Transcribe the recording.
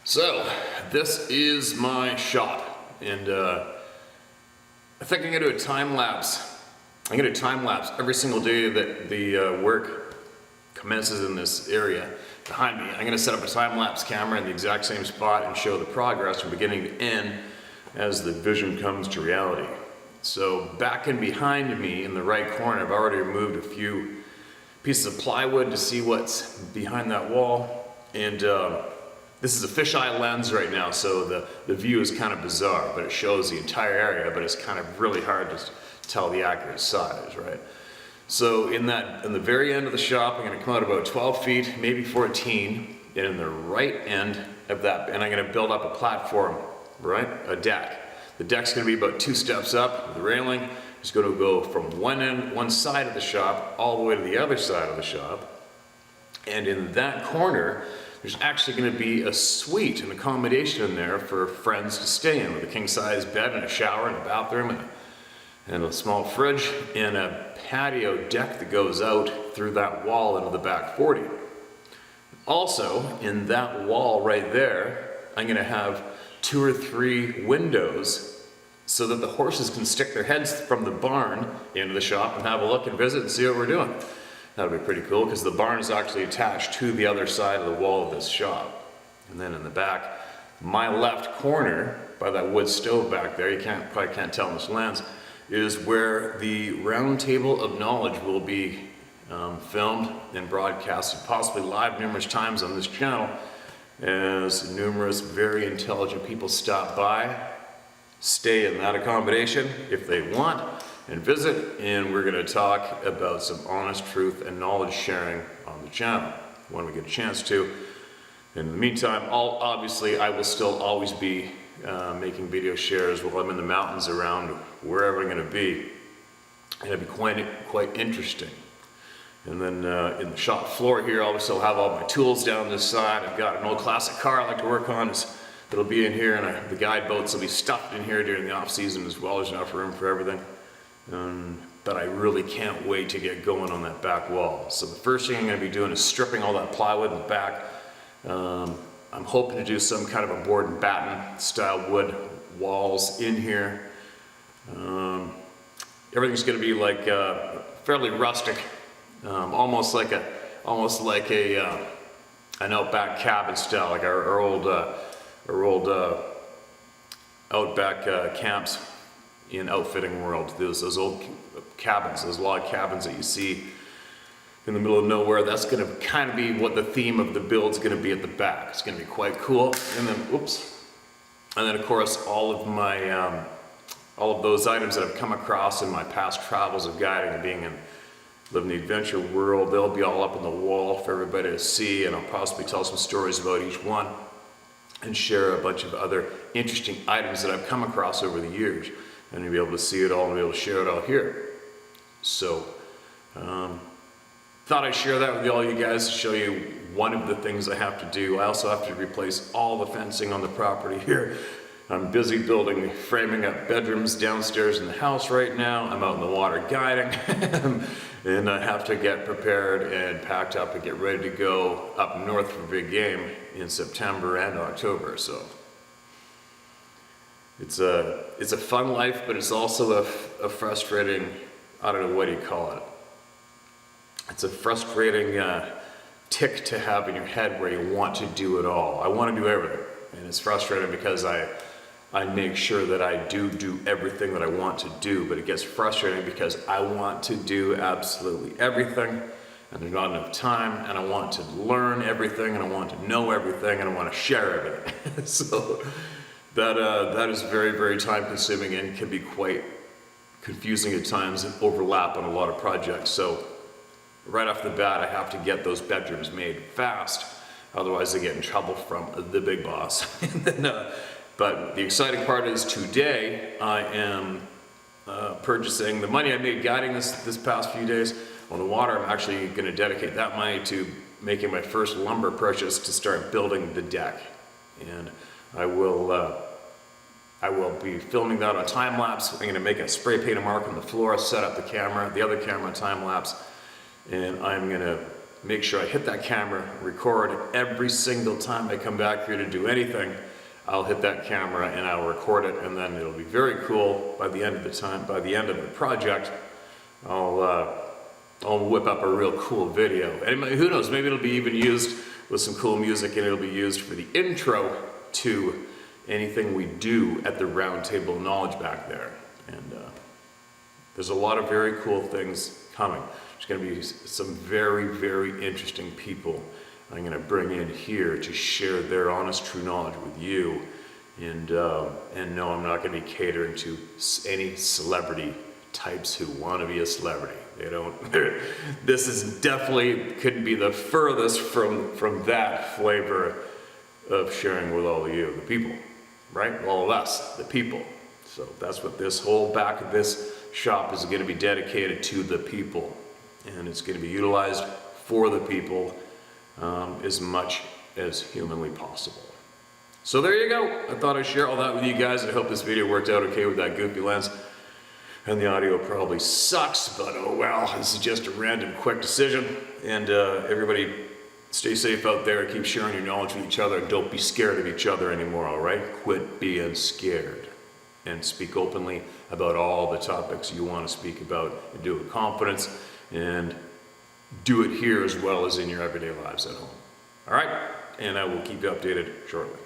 So, this is my shop, and I think I'm going to do a time lapse. I'm going to time lapse every single day that the work commences in this area behind me. I'm going to set up a time lapse camera in the exact same spot and show the progress from beginning to end as the vision comes to reality. So back and behind me in the right corner, I've already removed a few pieces of plywood to see what's behind that wall, and this is a fisheye lens right now, so the view is kind of bizarre, but it shows the entire area, but it's kind of really hard to tell the accurate size, right? So in the very end of the shop, I'm going to come out about 12 feet, maybe 14, and in the right end of that, and I'm going to build up a platform, right? A deck. The deck's going to be about 2 steps up with the railing. It's going to go from one side of the shop all the way to the other side of the shop. And in that corner, there's actually going to be a suite, an accommodation in there for friends to stay in, with a king-size bed and a shower and a bathroom and a small fridge and a patio deck that goes out through that wall into the back 40. Also, in that wall right there, I'm going to have 2 or 3 windows so that the horses can stick their heads from the barn into the shop and have a look and visit and see what we're doing. That'll be pretty cool, because the barn is actually attached to the other side of the wall of this shop. And then in the back, my left corner, by that wood stove back there, you probably can't tell in this lens, is where the round table of knowledge will be filmed and broadcasted, possibly live numerous times on this channel, as numerous very intelligent people stop by, stay in that accommodation if they want, and visit, and we're going to talk about some honest truth and knowledge sharing on the channel when we get a chance to. In the meantime, obviously I will still always be making video shares while I'm in the mountains around wherever I'm going to be, and it'll be quite interesting. And then in the shop floor here, I'll still have all my tools down this side. I've got an old classic car I like to work on. It'll be in here, and the guide boats will be stuffed in here during the off season as well. There's enough room for everything. But I really can't wait to get going on that back wall. So the first thing I'm going to be doing is stripping all that plywood in the back. I'm hoping to do some kind of a board and batten style wood walls in here. Everything's going to be like fairly rustic, almost like an outback cabin style, like our old outback camps in outfitting world. Those old cabins, those log cabins that you see in the middle of nowhere. That's going to kind of be what the theme of the build's going to be at the back. It's going to be quite cool. And then, of course, all of those items that I've come across in my past travels of guiding and being in living the adventure world, they'll be all up on the wall for everybody to see, and I'll possibly tell some stories about each one and share a bunch of other interesting items that I've come across over the years. And you'll be able to see it all and be able to share it all here. So, thought I'd share that with all you guys to show you one of the things I have to do. I also have to replace all the fencing on the property here. I'm busy framing up bedrooms downstairs in the house right now. I'm out in the water guiding. And I have to get prepared and packed up and get ready to go up north for big game in September and October. So it's a fun life, but it's also a frustrating, I don't know, what do you call it? It's a frustrating tick to have in your head where you want to do it all. I want to do everything, and it's frustrating because I make sure that I do everything that I want to do, but it gets frustrating because I want to do absolutely everything, and there's not enough time, and I want to learn everything, and I want to know everything, and I want to share everything. So that is very, very time consuming and can be quite confusing at times and overlap on a lot of projects. So right off the bat, I have to get those bedrooms made fast, otherwise I get in trouble from the big boss. But the exciting part is today I am purchasing the money I made guiding this past few days on the water. I'm actually going to dedicate that money to making my first lumber purchase to start building the deck, and I will be filming that on time lapse. I'm going to make a spray paint mark on the floor, set up the other camera on time lapse, and I'm going to make sure I hit that camera, record every single time I come back here to do anything. I'll hit that camera and I'll record it, and then it'll be very cool. By the end of the project, I'll whip up a real cool video. And who knows, maybe it'll be even used with some cool music, and it'll be used for the intro to anything we do at the Round Table of Knowledge back there. And there's a lot of very cool things coming. There's going to be some very, very interesting people I'm going to bring in here to share their honest, true knowledge with you. And no, I'm not going to be catering to any celebrity types who want to be a celebrity. They don't. This is definitely couldn't be the furthest from that flavor of sharing with all of you, the people, right? All of us, the people. So that's what this whole back of this shop is going to be dedicated to, the people, and it's going to be utilized for the people as much as humanly possible. So there you go. I thought I'd share all that with you guys. I hope this video worked out okay with that goofy lens. And the audio probably sucks, but oh well, this is just a random quick decision. And everybody stay safe out there, keep sharing your knowledge with each other, and don't be scared of each other anymore, all right? Quit being scared. And speak openly about all the topics you want to speak about, and do it with confidence, and do it here as well as in your everyday lives at home. All right? And I will keep you updated shortly.